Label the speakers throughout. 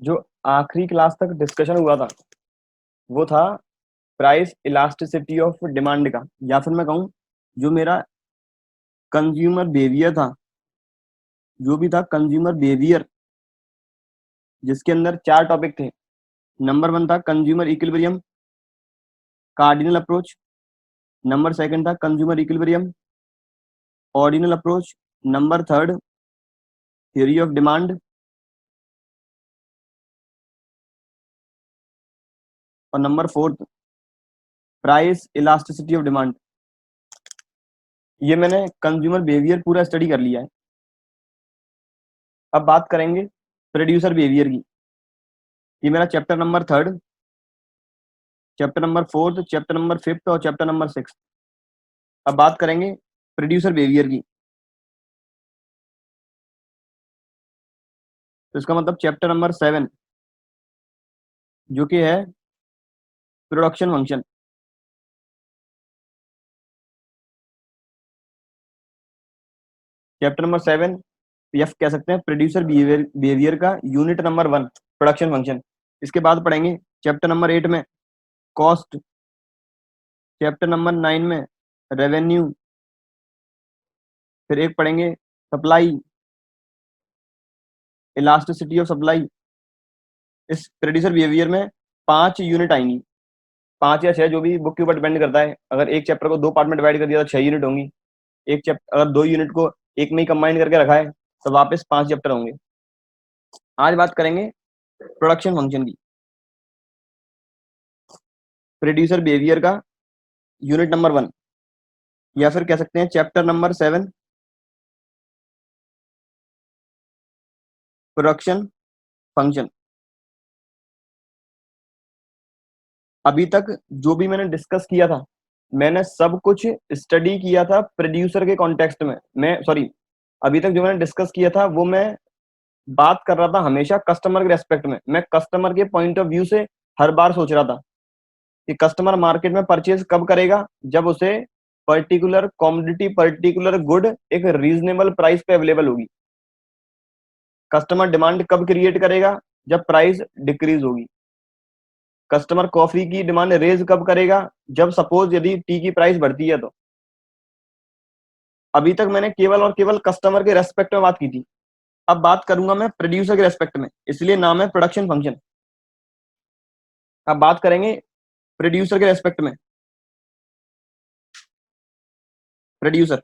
Speaker 1: जो आखिरी क्लास तक डिस्कशन हुआ था वो था प्राइस इलास्टिसिटी ऑफ डिमांड का, या फिर मैं कहूँ जो मेरा कंज्यूमर बिहेवियर था, जो भी था कंज्यूमर बिहेवियर, जिसके अंदर 4 टॉपिक थे। नंबर 1 था consumer equilibrium, cardinal approach. Number 2 था consumer equilibrium, ordinal approach. Number 3 theory of demand, और number 4 price elasticity of demand. ये मैंने कंज्यूमर बिहेवियर पूरा स्टडी कर लिया है। अब बात करेंगे प्रोड्यूसर बिहेवियर की। ये मेरा chapter number 3, chapter number 4, chapter number 5 और चैप्टर नंबर 6। अब बात करेंगे प्रोड्यूसर बिहेवियर की। तो इसका मतलब चैप्टर नंबर 7 जो कि है प्रोडक्शन फंक्शन। चैप्टर नंबर 7 या कह सकते हैं प्रोड्यूसर बिहेवियर का यूनिट नंबर 1 प्रोडक्शन फंक्शन। इसके बाद पढ़ेंगे चैप्टर नंबर 8 में कॉस्ट, चैप्टर नंबर 9 में रेवेन्यू, फिर एक पढ़ेंगे सप्लाई, इलास्टिसिटी ऑफ सप्लाई। इस प्रोड्यूसर बिहेवियर में 5 यूनिट आएंगी, 5 या 6, जो भी बुक के ऊपर डिपेंड करता है। अगर एक चैप्टर को 2 पार्ट में डिवाइड कर दिया तो 6 यूनिट होंगी। एक चैप्टर अगर 2 यूनिट को एक में ही कंबाइन करके रखा है तो वापस 5 चैप्टर होंगे। आज बात करेंगे प्रोडक्शन फंक्शन की, प्रोड्यूसर बिहेवियर का यूनिट नंबर 1, या फिर कह सकते हैं चैप्टर नंबर 7 प्रोडक्शन फंक्शन। अभी तक जो भी मैंने डिस्कस किया था, मैंने सब कुछ स्टडी किया था प्रोड्यूसर के कॉन्टेक्स्ट में। मैं सॉरी, अभी तक जो मैंने डिस्कस किया था वो मैं बात कर रहा था हमेशा कस्टमर के रेस्पेक्ट में। मैं कस्टमर के पॉइंट ऑफ व्यू से हर बार सोच रहा था कि कस्टमर मार्केट में परचेज कब करेगा, जब उसे पर्टिकुलर कॉमोडिटी, पर्टिकुलर गुड एक रीजनेबल प्राइस पे अवेलेबल होगी। कस्टमर डिमांड कब क्रिएट करेगा, जब प्राइस डिक्रीज होगी। कस्टमर कॉफी की डिमांड रेज कब करेगा, जब सपोज यदि टी की प्राइस बढ़ती है तो। अभी तक मैंने केवल और केवल कस्टमर के रेस्पेक्ट में बात की थी। अब बात करूंगा मैं प्रोड्यूसर के रेस्पेक्ट में, इसलिए नाम है प्रोडक्शन फंक्शन। अब बात करेंगे प्रोड्यूसर के रेस्पेक्ट में। Producer,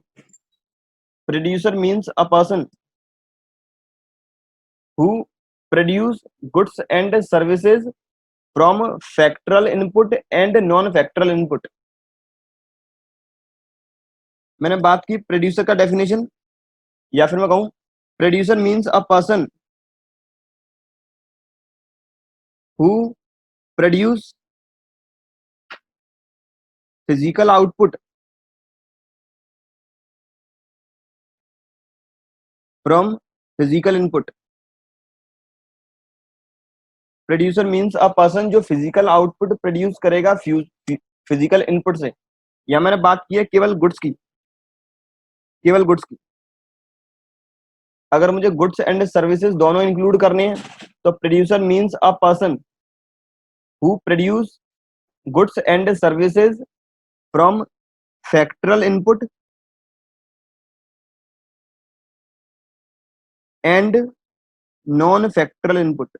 Speaker 1: producer means a person who produce goods and services from factoral input and non factoral input. मैंने बात की प्रोड्यूसर का डेफिनेशन, या फिर मैं कहूं producer means a person who produce physical output from physical input. Producer means a person जो physical output produce करेगा फिजिकल इनपुट से। या मैंने बात की है केवल गुड्स की, केवल गुड्स की। अगर मुझे गुड्स एंड सर्विसेज दोनों इंक्लूड करने हैं तो producer means a person who produce goods and services from factoral input and non factoral input.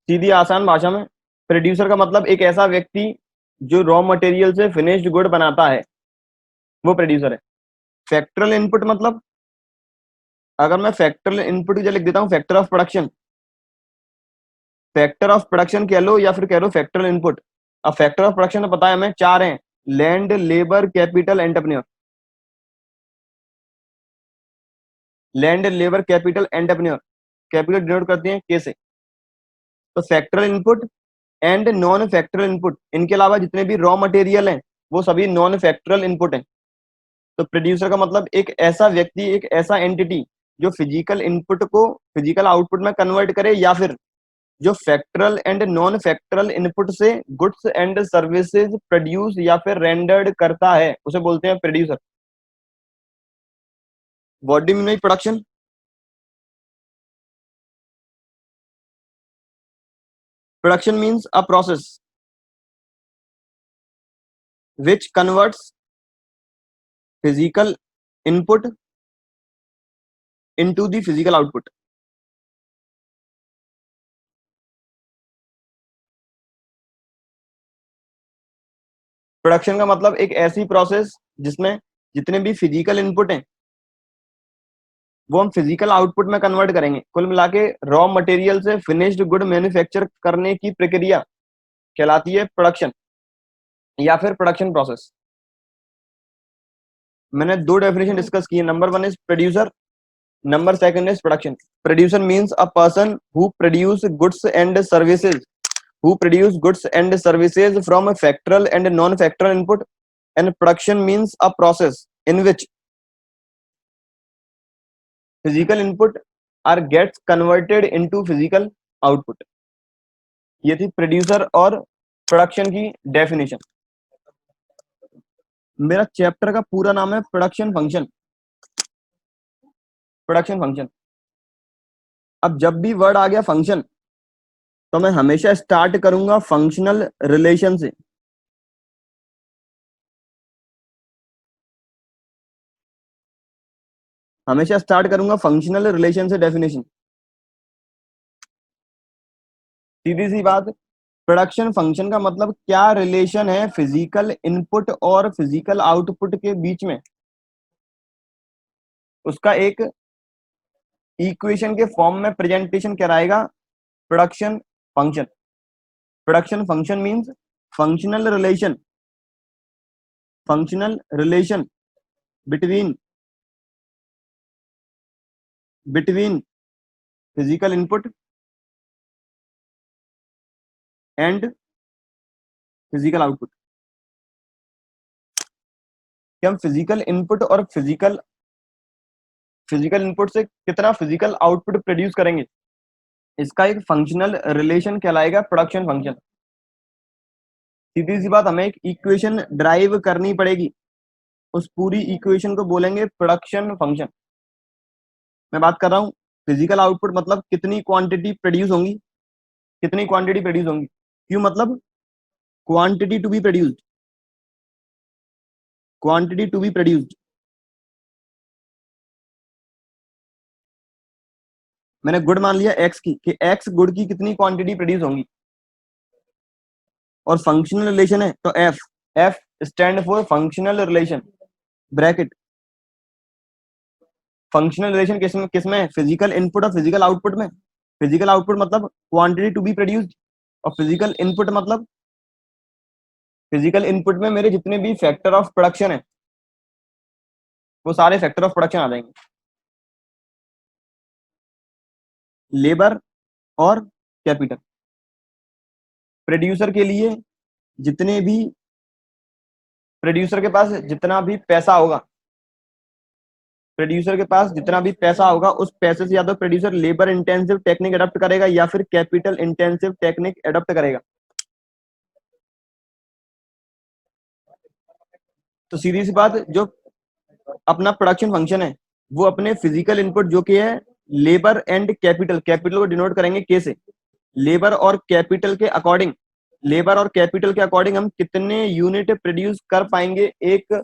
Speaker 1: सीधी आसान भाषा में प्रोड्यूसर का मतलब एक ऐसा व्यक्ति जो रॉ मटेरियल से फिनिश्ड गुड बनाता है, वो प्रोड्यूसर है। फैक्टरल इनपुट मतलब, अगर मैं फैक्टरल इनपुट की जगह लिख देता हूँ factor of production, factor of production कह लो या फिर कह लो फैक्टरल इनपुट। अब फैक्टर ऑफ प्रोडक्शन पता है हमें 4 हैं, land, labour, capital, entrepreneur. Land, labour, capital, entrepreneur. Capital denote करते हैं के से। तो फैक्टरल input and non factoral input, इनके अलावा जितने भी रॉ मटेरियल हैं वो सभी नॉन फैक्टरल इनपुट हैं। तो प्रोड्यूसर का मतलब एक ऐसा व्यक्ति, एक ऐसा एंटिटी जो फिजिकल इनपुट को फिजिकल आउटपुट में कन्वर्ट करे, या फिर जो फैक्टरल एंड नॉन फैक्टरल इनपुट से गुड्स एंड सर्विसेज प्रोड्यूस या फिर रेंडर्ड करता है, उसे बोलते हैं producer. What do you mean by production? Production means a process which converts physical input into the physical output. Production का मतलब एक ऐसी प्रोसेस जिसमें जितने भी फिजिकल इनपुट हैं वो हम फिजिकल आउटपुट में कन्वर्ट करेंगे। कुल मिला के रॉ मटेरियल से फिनिश्ड गुड मैन्युफैक्चर करने की प्रक्रिया कहलाती है प्रोडक्शन या फिर प्रोडक्शन प्रोसेस। मैंने दो डेफिनेशन डिस्कस की है। Number one is producer, number second is production. Producer means a person who produce goods and services from a factual and non-factual input, and production means a process in which physical input are gets converted into physical output। ये थी producer और production की definition. मेरा chapter का पूरा नाम है production function. Production function. अब जब भी वर्ड आ गया फंक्शन तो मैं हमेशा स्टार्ट करूंगा फंक्शनल रिलेशन से। हमेशा स्टार्ट करूंगा फंक्शनल रिलेशन से डेफिनेशन। सीधी सी बात, प्रोडक्शन फंक्शन का मतलब क्या रिलेशन है फिजिकल इनपुट और फिजिकल आउटपुट के बीच में, उसका एक इक्वेशन के फॉर्म में प्रेजेंटेशन कराएगा production function. Production function means functional relation between physical input and physical output. कि हम फिजिकल इनपुट और फिजिकल इनपुट से कितना फिजिकल आउटपुट प्रोड्यूस करेंगे, इसका एक फंक्शनल रिलेशन कहलाएगा प्रोडक्शन फंक्शन। सीधी सी बात, हमें एक इक्वेशन ड्राइव करनी पड़ेगी, उस पूरी इक्वेशन को बोलेंगे प्रोडक्शन फंक्शन। मैं बात कर रहा हूँ फिजिकल आउटपुट मतलब कितनी क्वांटिटी प्रोड्यूस होंगी, क्यों मतलब क्वांटिटी टू बी प्रोड्यूस्ड। मैंने गुड मान लिया एक्स की कि एक्स गुड की कितनी क्वांटिटी प्रोड्यूस होंगी, और फंक्शनल रिलेशन है तो F stand for functional relation bracket. Functional relation किसमें फिजिकल इनपुट और फिजिकल आउटपुट में। फिजिकल आउटपुट मतलब क्वांटिटी टू बी प्रोड्यूस्ड, और फिजिकल इनपुट मतलब फिजिकल इनपुट में मेरे जितने भी फैक्टर ऑफ प्रोडक्शन है वो सारे फैक्टर ऑफ प्रोडक्शन आ जाएंगे। लेबर और कैपिटल। प्रोड्यूसर के लिए जितने भी प्रोड्यूसर के पास जितना भी पैसा होगा उस पैसे से या तो producer labour intensive technique adopt करेगा या फिर कैपिटल इंटेंसिव टेक्निक अडॉप्ट करेगा। तो सीधी सी बात, जो अपना प्रोडक्शन फंक्शन है वो अपने फिजिकल इनपुट जो कि है लेबर एंड कैपिटल को डिनोट करेंगे के से। लेबर और कैपिटल के अकॉर्डिंग हम कितने यूनिट प्रोड्यूस कर पाएंगे एक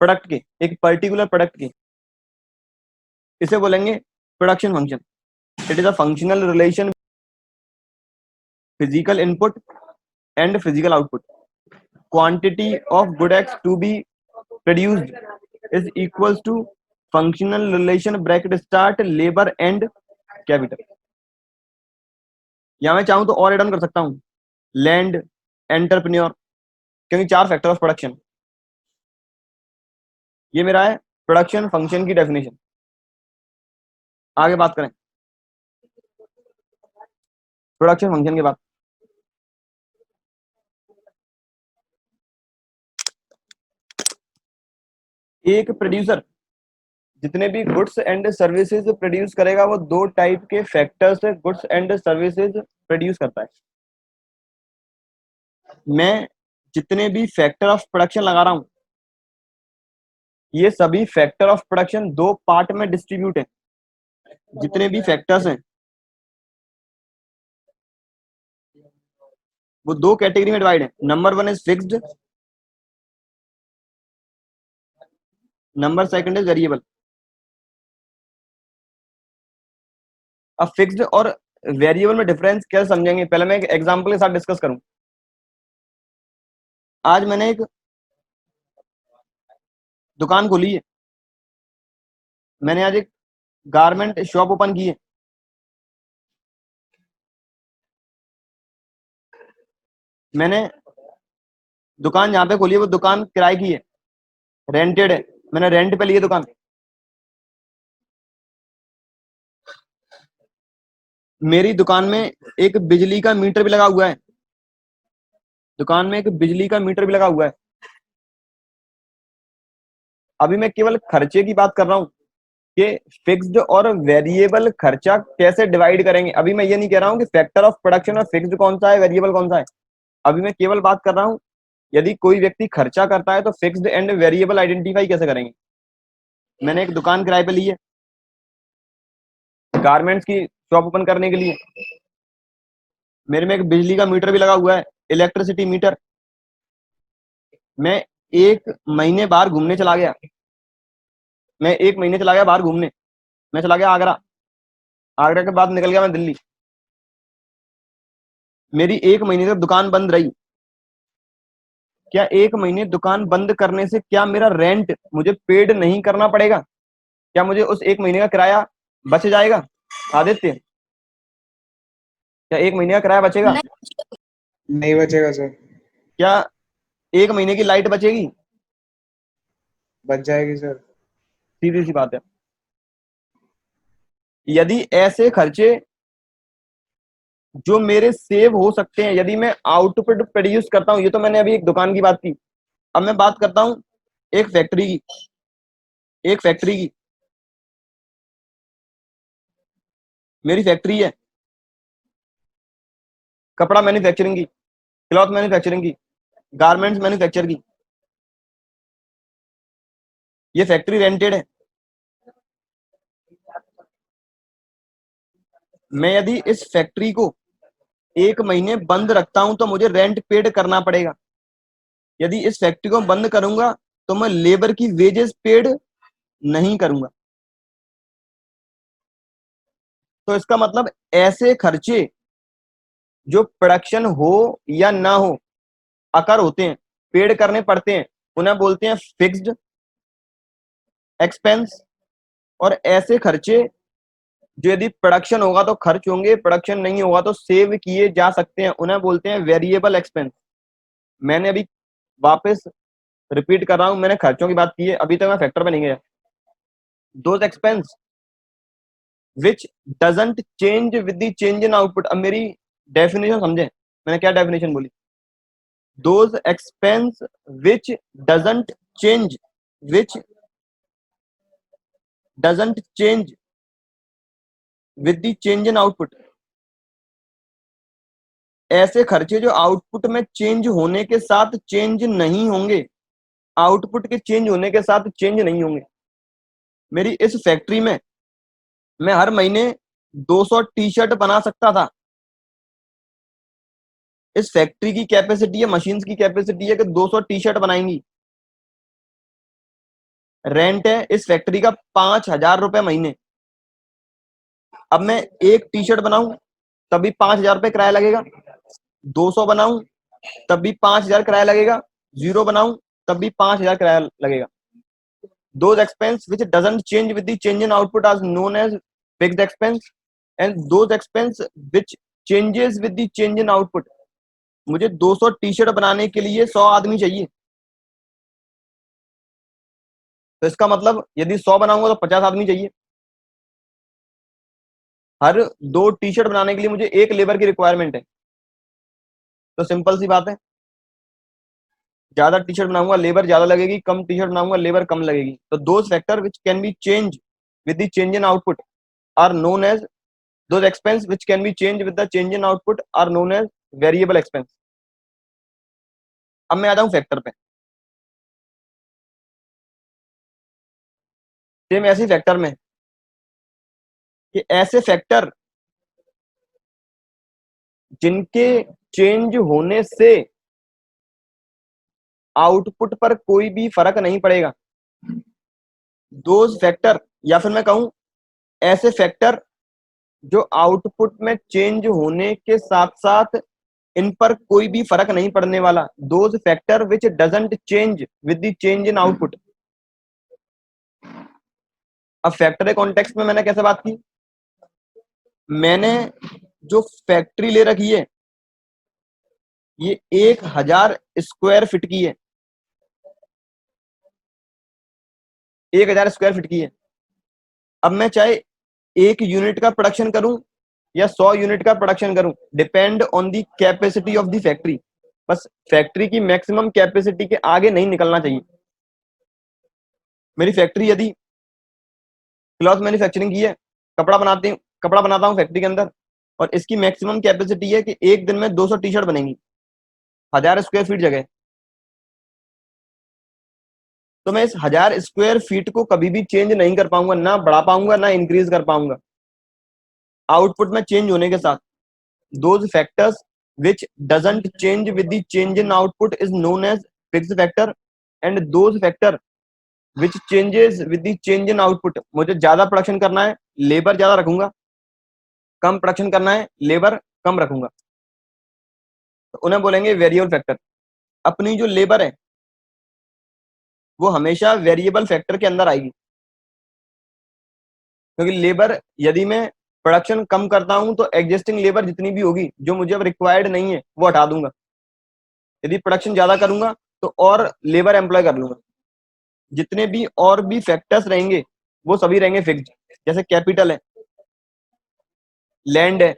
Speaker 1: प्रोडक्ट के, एक पर्टिकुलर प्रोडक्ट के, इसे बोलेंगे production function. It is a functional relation physical input and physical output. Quantity of good x to be produced is equals to functional relation bracket start labour and capital. या मैं चाहूं तो और add on कर सकता हूं land, entrepreneur, क्योंकि चार फैक्टर ऑफ प्रोडक्शन। ये मेरा है प्रोडक्शन फंक्शन की डेफिनेशन। आगे बात करें प्रोडक्शन फंक्शन के बाद। एक प्रोड्यूसर जितने भी गुड्स एंड सर्विसेज प्रोड्यूस करेगा वो दो टाइप के फैक्टर से गुड्स एंड सर्विसेज प्रोड्यूस करता है। मैं जितने भी फैक्टर ऑफ प्रोडक्शन लगा रहा हूं ये सभी फैक्टर ऑफ प्रोडक्शन दो पार्ट में डिस्ट्रीब्यूट है। जितने भी फैक्टर्स हैं वो दो कैटेगरी में डिवाइड है। Number one is fixed, number second is variable. अब फिक्स्ड और वेरिएबल में डिफरेंस कैसे समझेंगे, पहले मैं एक एग्जांपल के साथ डिस्कस करूं। आज मैंने एक दुकान खोली है, मैंने आज एक गारमेंट शॉप ओपन की है। मैंने दुकान जहां पे खोली है वो दुकान किराए की है, रेंटेड है, मैंने रेंट पे ली है दुकान। मेरी दुकान में एक बिजली का मीटर भी लगा हुआ है, दुकान में एक बिजली का मीटर भी लगा हुआ है। अभी मैं केवल खर्चे की बात कर रहा हूं कि फिक्स्ड और वेरिएबल खर्चा कैसे डिवाइड करेंगे। अभी मैं ये नहीं कह रहा हूं कि फैक्टर ऑफ प्रोडक्शन में फिक्स्ड कौन सा है, वेरिएबल कौन सा है। अभी मैं केवल बात कर रहा हूं, यदि कोई व्यक्ति खर्चा करता है तो फिक्स्ड एंड वेरिएबल आइडेंटिफाई कैसे करेंगे। मैंने एक दुकान किराए पे ली है गारमेंट्स की शॉप ओपन करने के लिए, मेरे में एक बिजली का मीटर भी लगा हुआ है, इलेक्ट्रिसिटी मीटर। मैं एक महीने बाहर घूमने चला गया, मैं एक महीने चला गया बाहर घूमने, मैं चला गया आगरा, आगरा के बाद निकल गया मैं दिल्ली। मेरी एक महीने तक दुकान बंद रही। क्या एक महीने दुकान बंद करने से क्या मेरा रेंट मुझे पेड नहीं करना पड़ेगा? क्या मुझे उस एक महीने का किराया बच जाएगा? आदित्य, क्या एक महीने का किराया बचेगा?
Speaker 2: नहीं बचेगा सर।
Speaker 1: क्या एक महीने की लाइट बचेगी?
Speaker 2: बच जाएगी सर।
Speaker 1: सीधी सी बात है। यदि ऐसे खर्चे जो मेरे सेव हो सकते हैं, यदि मैं आउटपुट प्रोड्यूस करता हूं, ये तो मैंने अभी एक दुकान की बात की। अब मैं बात करता हूं एक फैक्ट्री की, एक फैक्ट्री की। मेरी फैक्ट्री है कपड़ा मैन्युफैक्चरिंग की, क्लॉथ मैन्युफैक्चरिंग की, गारमेंट्स मैन्युफैक्चर की। ये फैक्ट्री रेंटेड है। मैं यदि इस फैक्ट्री को एक महीने बंद रखता हूं तो मुझे रेंट पेड करना पड़ेगा। यदि इस फैक्ट्री को बंद करूंगा तो मैं लेबर की वेजेस पेड नहीं करूंगा। तो इसका मतलब ऐसे खर्चे जो प्रोडक्शन हो या ना हो अकर होते हैं, पेड करने पड़ते हैं, उन्हें बोलते हैं फिक्स्ड एक्सपेंस। और ऐसे खर्चे जो यदि प्रोडक्शन होगा तो खर्च होंगे, प्रोडक्शन नहीं होगा तो सेव किए जा सकते हैं, उन्हें बोलते हैं वेरिएबल एक्सपेंस। मैंने अभी वापस रिपीट कर रहा हूं, मैंने खर्चों की बात की है, अभी तक मैं फैक्टर पे नहीं गया। Those expense which doesn't change with the change in output. अब मेरी डेफिनेशन समझे, मैंने क्या डेफिनेशन बोली। Those expense which doesn't change, which doesn't change with the change in output. ऐसे खर्चे जो आउटपुट में चेंज होने के साथ चेंज नहीं होंगे, आउटपुट के चेंज होने के साथ चेंज नहीं होंगे। मेरी इस फैक्ट्री में मैं हर महीने 200 टी शर्ट बना सकता था। इस फैक्ट्री की कैपेसिटी है, मशीन्स की कैपेसिटी है कि 200 टी शर्ट बनाएंगी। रेंट है इस फैक्ट्री का 5,000 रुपए महीने। अब मैं एक टी शर्ट बनाऊं तभी 5,000 रुपए किराया लगेगा, 200 बनाऊं तब भी 5,000 किराया लगेगा, जीरो बनाऊं तब भी 5,000 किराया लगेगा। Those expense which doesn't change with the change in output are known as fixed expense, and those expense which changes with the change in output। मुझे 200 टी शर्ट बनाने के लिए 100 आदमी चाहिए, तो इसका मतलब यदि 100 बनाऊंगा तो 50 आदमी चाहिए। हर दो टी शर्ट बनाने के लिए मुझे एक लेबर की रिक्वायरमेंट है। तो सिंपल सी बात है, ज्यादा टी शर्ट बनाऊंगा लेबर ज्यादा लगेगी, कम टी शर्ट बनाऊंगा लेबर कम लगेगी। तो those factor which can be change with the change in output are known as, those expense which can be changed with the change in output are known as variable expense। अब मैं आता हूं factor पे। Same ऐसे factor में कि ऐसे factor जिनके चेंज होने से आउटपुट पर कोई भी फर्क नहीं पड़ेगा। दोज फैक्टर, या फिर मैं कहूं ऐसे फैक्टर जो आउटपुट में चेंज होने के साथ साथ इन पर कोई भी फर्क नहीं पड़ने वाला, those factor which doesn't change with the change in output. अब फैक्टर के कॉन्टेक्स्ट में मैंने कैसे बात की, मैंने जो फैक्ट्री ले रखी है ये 1000 स्क्वायर फीट की है, 1000 स्क्वायर फीट की है। अब मैं चाहे 1 यूनिट का प्रोडक्शन करूं या 100 यूनिट का प्रोडक्शन करूं, depend on the capacity of the factory. बस फैक्ट्री की मैक्सिमम कैपेसिटी के आगे नहीं निकलना चाहिए। मेरी फैक्ट्री यदि क्लॉथ मैन्युफैक्चरिंग की है, कपड़ा बनाता हूँ फैक्ट्री के अंदर, और इसकी मैक्सिमम कैपेसिटी है कि एक दिन में 200 टी शर्ट बनेंगी, 1000 स्क्वायर फीट जगह, तो मैं इस 1000 स्क्वायर फीट को कभी भी चेंज नहीं कर पाऊंगा, ना बढ़ा पाऊंगा ना इंक्रीज कर पाऊंगा आउटपुट में चेंज होने के साथ। Those factors which doesn't change with the change in output is known as fixed factor, and those factor which changes with the change in output, मुझे ज्यादा प्रोडक्शन करना है लेबर ज्यादा रखूंगा, कम प्रोडक्शन करना है लेबर कम रखूंगा, तो उन्हें बोलेंगे वेरिएबल फैक्टर। अपनी जो लेबर है वो हमेशा वेरिएबल फैक्टर के अंदर आएगी, क्योंकि लेबर यदि मैं प्रोडक्शन कम करता हूं तो एग्जिस्टिंग लेबर जितनी भी होगी जो मुझे अब रिक्वायर्ड नहीं है वो हटा दूंगा। यदि प्रोडक्शन ज्यादा करूंगा तो और लेबर एम्प्लॉय कर लूंगा। जितने भी और भी फैक्टर्स रहेंगे वो सभी रहेंगे फिक्स्ड, जैसे कैपिटल है, लैंड है,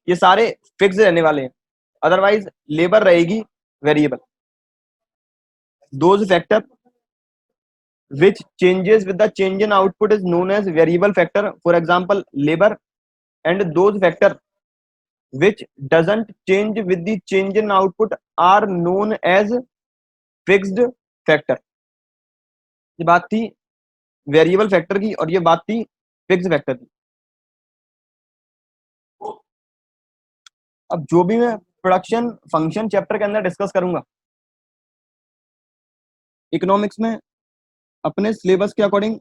Speaker 1: ये सारे फिक्स रहने वाले हैं। अदरवाइज लेबर रहेगी variable. Those factor which changes with the change in output is known as variable factor, for example labor, and those factor which doesn't change with the change in output are known as fixed factor। ये बात थी variable factor की और ये बात थी fix factor की। अब जो भी मैं प्रोडक्शन फंक्शन चैप्टर के अंदर डिस्कस करूंगा इकोनॉमिक्स में अपने सिलेबस के अकॉर्डिंग,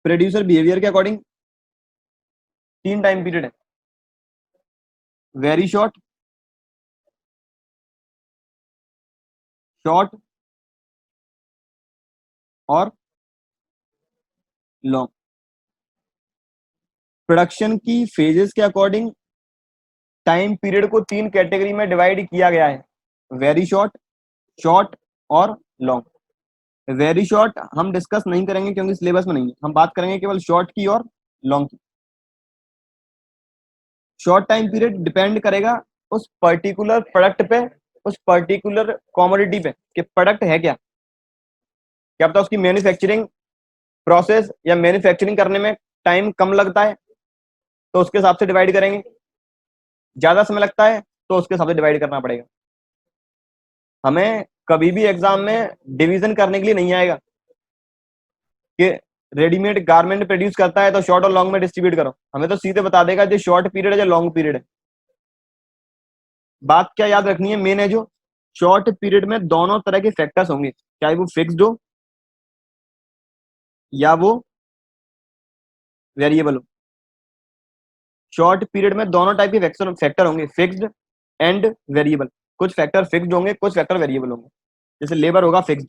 Speaker 1: प्रोड्यूसर बिहेवियर के अकॉर्डिंग 3 टाइम पीरियड है, वेरी शॉर्ट, शॉर्ट और लॉन्ग। प्रोडक्शन की फेजेस के अकॉर्डिंग टाइम पीरियड को 3 कैटेगरी में डिवाइड किया गया है, वेरी शॉर्ट, शॉर्ट और लॉन्ग। वेरी शॉर्ट हम डिस्कस नहीं करेंगे क्योंकि सिलेबस में नहीं है, हम बात करेंगे केवल शॉर्ट की और लॉन्ग की। शॉर्ट टाइम पीरियड डिपेंड करेगा उस पर्टिकुलर प्रोडक्ट पे, उस पर्टिकुलर कॉमोडिटी पे कि प्रोडक्ट है क्या, क्या पता उसकी मैन्युफैक्चरिंग प्रोसेस या मैन्युफैक्चरिंग करने में टाइम कम लगता है तो उसके हिसाब से डिवाइड करेंगे, ज्यादा समय लगता है तो उसके हिसाब से डिवाइड करना पड़ेगा। हमें कभी भी एग्जाम में डिवीजन करने के लिए नहीं आएगा कि रेडीमेड गारमेंट प्रोड्यूस करता है तो शॉर्ट और लॉन्ग में डिस्ट्रीब्यूट करो, हमें तो सीधे बता देगा जो शॉर्ट पीरियड है या लॉन्ग पीरियड है। बात क्या याद रखनी है मेन है, जो शॉर्ट पीरियड में दोनों तरह के फैक्टर्स होंगे, चाहे वो फिक्स्ड हो या वो वेरिएबल हो। शॉर्ट पीरियड में दोनों टाइप के फैक्टर होंगे, फिक्स्ड एंड वेरिएबल। कुछ फैक्टर फिक्स्ड होंगे, कुछ फैक्टर वेरिएबल होंगे। जैसे लेबर होगा फिक्स्ड,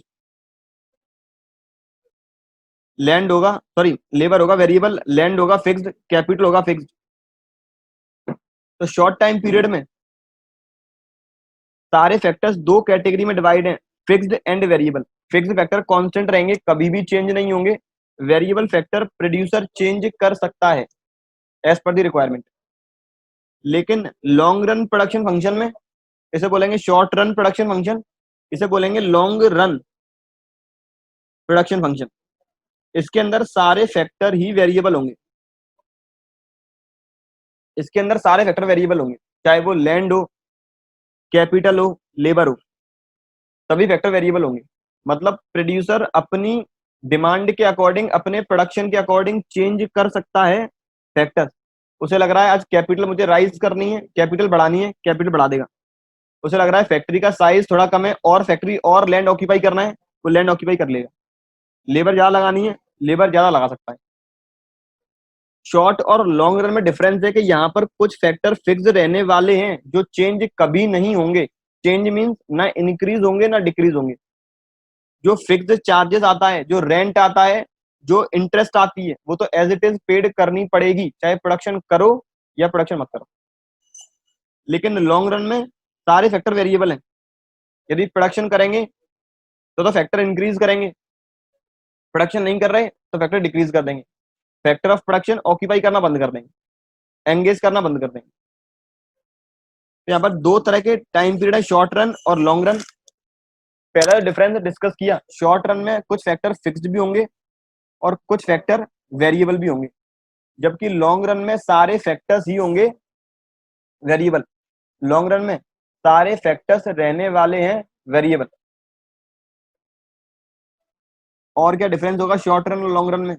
Speaker 1: लैंड होगा सॉरी लेबर होगा वेरिएबल, लैंड होगा फिक्स्ड, कैपिटल होगा फिक्स्ड। तो शॉर्ट टाइम पीरियड में सारे फैक्टर्स 2 कैटेगरी में डिवाइड हैं, fixed and variable. Fixed factor constant रहेंगे, कभी भी चेंज नहीं होंगे। वेरिएबल फैक्टर प्रोड्यूसर चेंज कर सकता है एज पर द रिक्वायरमेंट। लेकिन लॉन्ग रन प्रोडक्शन फंक्शन में इसे बोलेंगे शॉर्ट रन प्रोडक्शन फंक्शन, इसे बोलेंगे लॉन्ग रन प्रोडक्शन फंक्शन। इसके अंदर सारे फैक्टर ही वेरिएबल होंगे, इसके अंदर सारे फैक्टर वेरिएबल होंगे, चाहे वो लैंड हो, कैपिटल हो, लेबर हो, सभी फैक्टर वेरिएबल होंगे। मतलब प्रोड्यूसर अपनी डिमांड के अकॉर्डिंग, अपने प्रोडक्शन के अकॉर्डिंग चेंज कर सकता है फैक्टर, उसे लग रहा है आज कैपिटल मुझे राइज करनी है, कैपिटल बढ़ानी है, कैपिटल बढ़ा देगा। उसे लग रहा है फैक्ट्री का साइज थोड़ा कम है और फैक्ट्री और लैंड ऑक्यूपाई करना है, वो लैंड ऑक्यूपाई कर लेगा। लेबर ज्यादा लगानी है, लेबर ज्यादा लगा सकता है। शॉर्ट और लॉन्ग रन में डिफरेंस है कि यहाँ पर कुछ फैक्टर फिक्स रहने वाले हैं जो चेंज कभी नहीं होंगे। चेंज मींस ना इंक्रीज होंगे ना डिक्रीज होंगे। जो फिक्स्ड चार्जेस आता है, जो रेंट आता है, जो इंटरेस्ट आती है, वो तो एज इट इज पेड करनी पड़ेगी, चाहे प्रोडक्शन करो या प्रोडक्शन मत करो। लेकिन लॉन्ग रन में सारे फैक्टर वेरिएबल हैं। यदि प्रोडक्शन करेंगे तो फैक्टर इंक्रीज करेंगे, प्रोडक्शन नहीं कर रहे तो फैक्टर डिक्रीज कर देंगे। फैक्टर ऑफ प्रोडक्शन ऑक्यूपाई करना बंद कर देंगे, एंगेज करना बंद कर देंगे। तो यहाँ पर दो तरह के टाइम पीरियड है, शॉर्ट रन और लॉन्ग रन। पहला डिफरेंस डिस्कस किया, शॉर्ट रन में कुछ फैक्टर फिक्स्ड भी होंगे और कुछ फैक्टर वेरिएबल भी होंगे, जबकि लॉन्ग रन में सारे फैक्टर्स ही होंगे वेरिएबल। लॉन्ग रन में सारे फैक्टर्स रहने वाले हैं वेरिएबल। और क्या डिफरेंस होगा शॉर्ट रन और लॉन्ग रन में?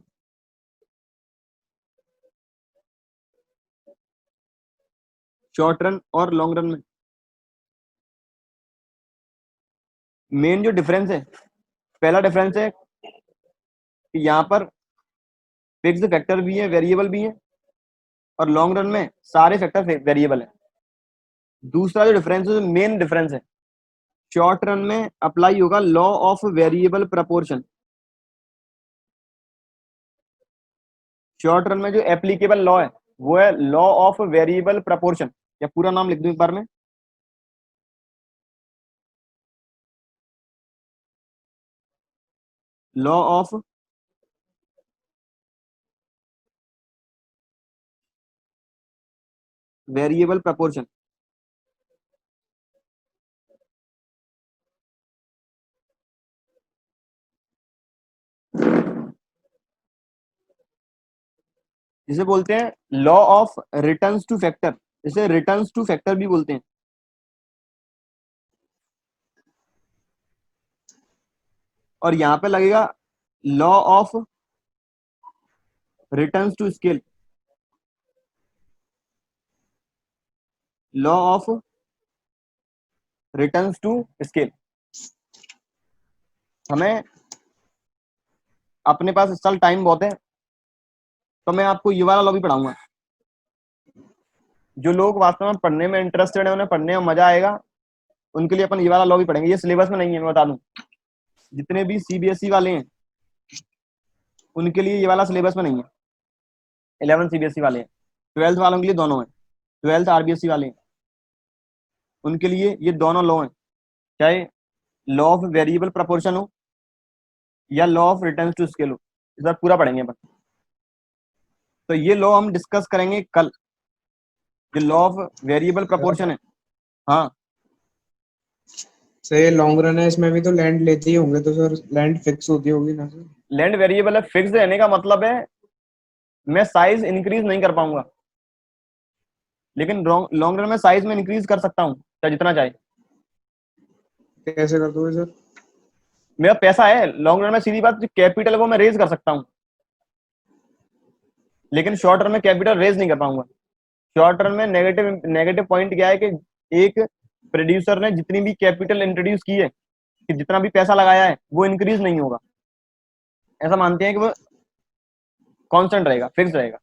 Speaker 1: शॉर्ट रन और लॉन्ग रन में मेन जो डिफरेंस है, पहला डिफरेंस है कि यहाँ पर फिक्स्ड फैक्टर भी है, वेरिएबल भी है, और लॉन्ग रन में सारे फैक्टर वेरिएबल है। दूसरा जो डिफरेंस है, मेन डिफरेंस है, शॉर्ट रन में अप्लाई होगा law of variable proportion. Short run में जो एप्लीकेबल लॉ है वो है लॉ ऑफ वेरिएबल प्रपोर्शन, या पूरा नाम लिख दूं एक बार में, लॉ ऑफ वेरिएबल प्रपोर्शन। जिसे बोलते हैं law of returns to factor, इसे रिटर्न्स टू फैक्टर भी बोलते हैं। और यहां पे लगेगा law of returns to scale, law of returns to scale. हमें अपने पास इस साल टाइम बहुत है, तो मैं आपको ये वाला लॉ भी पढ़ाऊंगा। जो लोग वास्तव में पढ़ने में इंटरेस्टेड है, उन्हें पढ़ने में मजा आएगा, उनके लिए अपन ये वाला लॉ भी पढ़ेंगे। ये सिलेबस में नहीं है, मैं बता दूं। जितने भी सीबीएसई वाले हैं उनके लिए ये वाला सिलेबस में नहीं है। 11 सीबीएसई वाले हैं, 12th वालों के लिए दोनों है। 12th आरबीएसई वाले हैं, उनके लिए ये दोनों लॉ हैं, चाहे लॉ ऑफ वेरिएबल प्रपोर्शन हो या law of return to scale हो। इस बार पूरा पढ़ेंगे अपन। तो ये लॉ हम डिस्कस करेंगे कल, जो लॉ ऑफ वेरिएबल प्रपोर्शन है। हाँ,
Speaker 2: सर ये लॉन्ग रन है, इसमें भी तो लैंड लेते ही होंगे, तो सर लैंड फिक्स होती होगी ना सर?
Speaker 1: लैंड वेरिएबल है, फिक्स रहने का मतलब है मैं साइज इंक्रीज नहीं कर पाऊंगा, लेकिन लॉन्ग रन में साइज में इंक्रीज कर सकता हूँ, चाहे जितना चाहे।
Speaker 2: कैसे कर दोगे सर?
Speaker 1: मेरा पैसा है, लॉन्ग रन में सीधी बात कैपिटल को मैं रेज कर सकता हूँ, लेकिन शॉर्ट रन में कैपिटल रेज नहीं कर पाऊंगा। शॉर्ट रन में नेगेटिव नेगेटिव पॉइंट क्या है कि एक प्रोड्यूसर ने जितनी भी कैपिटल इंट्रोड्यूस की है, कि जितना भी पैसा लगाया है वो इंक्रीज नहीं होगा। ऐसा मानते हैं कि वो कांस्टेंट रहेगा, फिक्स रहेगा।